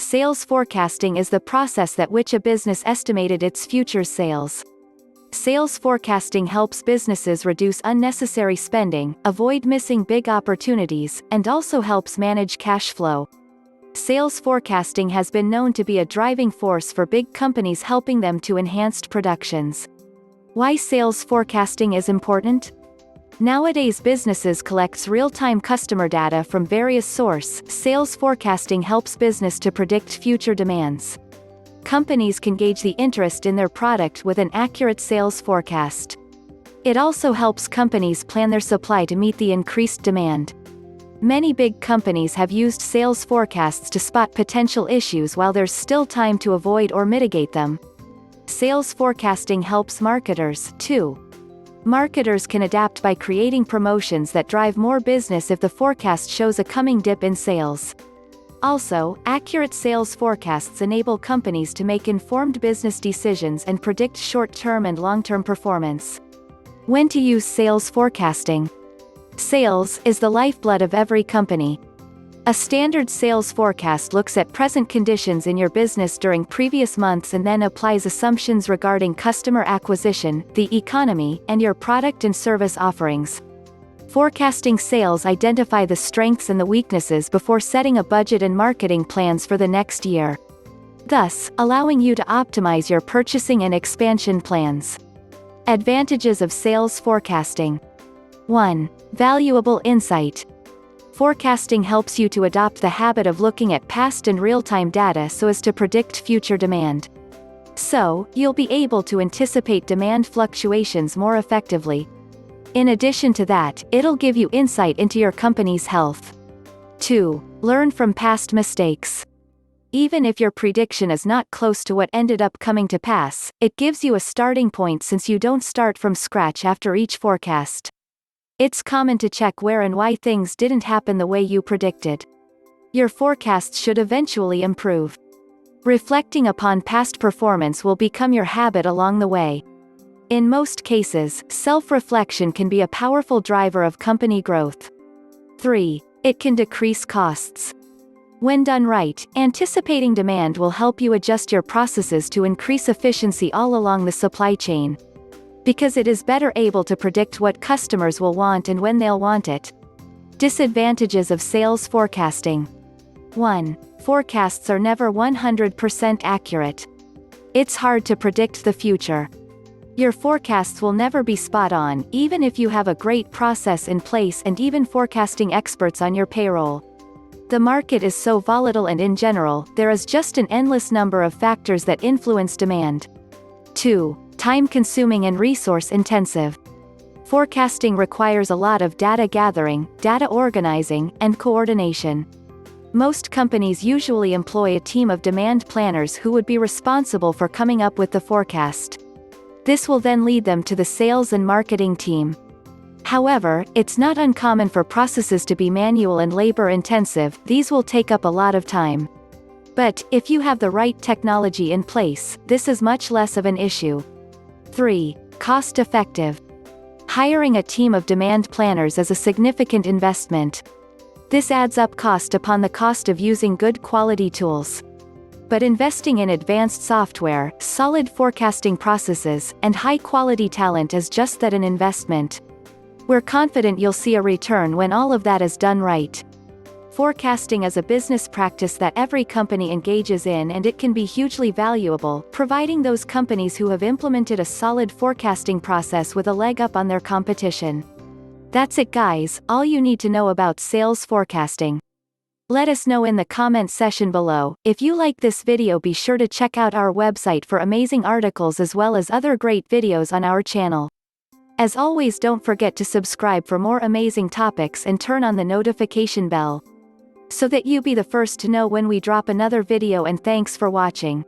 Sales forecasting is the process that which a business estimated its future sales. Sales forecasting helps businesses reduce unnecessary spending, avoid missing big opportunities, and also helps manage cash flow. Sales forecasting has been known to be a driving force for big companies, helping them to enhanced productions. Why sales forecasting is important? Nowadays businesses collects real-time customer data from various sources. Sales forecasting helps business to predict future demands. Companies can gauge the interest in their product with an accurate sales forecast. It also helps companies plan their supply to meet the increased demand. Many big companies have used sales forecasts to spot potential issues while there's still time to avoid or mitigate them. Sales forecasting helps marketers, too. Marketers can adapt by creating promotions that drive more business if the forecast shows a coming dip in sales. Also, accurate sales forecasts enable companies to make informed business decisions and predict short-term and long-term performance. When to use sales forecasting? Sales is the lifeblood of every company. A standard sales forecast looks at present conditions in your business during previous months and then applies assumptions regarding customer acquisition, the economy, and your product and service offerings. Forecasting sales identify the strengths and the weaknesses before setting a budget and marketing plans for the next year, thus allowing you to optimize your purchasing and expansion plans. Advantages of sales forecasting. 1. Valuable insight. Forecasting helps you to adopt the habit of looking at past and real-time data so as to predict future demand. So, you'll be able to anticipate demand fluctuations more effectively. In addition to that, it'll give you insight into your company's health. 2. Learn from past mistakes. Even if your prediction is not close to what ended up coming to pass, it gives you a starting point since you don't start from scratch after each forecast. It's common to check where and why things didn't happen the way you predicted. Your forecasts should eventually improve. Reflecting upon past performance will become your habit along the way. In most cases, self-reflection can be a powerful driver of company growth. 3. It can decrease costs. When done right, anticipating demand will help you adjust your processes to increase efficiency all along the supply chain. Because it is better able to predict what customers will want and when they'll want it. Disadvantages of sales forecasting. 1. Forecasts are never 100% accurate. It's hard to predict the future. Your forecasts will never be spot on, even if you have a great process in place and even forecasting experts on your payroll. The market is so volatile and in general, there is just an endless number of factors that influence demand. 2. Time-consuming and resource-intensive. Forecasting requires a lot of data gathering, data organizing, and coordination. Most companies usually employ a team of demand planners who would be responsible for coming up with the forecast. This will then lead them to the sales and marketing team. However, it's not uncommon for processes to be manual and labor-intensive. These will take up a lot of time. But, if you have the right technology in place, this is much less of an issue. 3. Cost-effective. Hiring a team of demand planners is a significant investment. This adds up cost upon the cost of using good quality tools. But investing in advanced software, solid forecasting processes, and high-quality talent is just that, an investment. We're confident you'll see a return when all of that is done right. Forecasting is a business practice that every company engages in, and it can be hugely valuable, providing those companies who have implemented a solid forecasting process with a leg up on their competition. That's it, guys, all you need to know about sales forecasting. Let us know in the comment section below. If you like this video, be sure to check out our website for amazing articles as well as other great videos on our channel. As always, don't forget to subscribe for more amazing topics and turn on the notification bell, so that you be the first to know when we drop another video, and thanks for watching.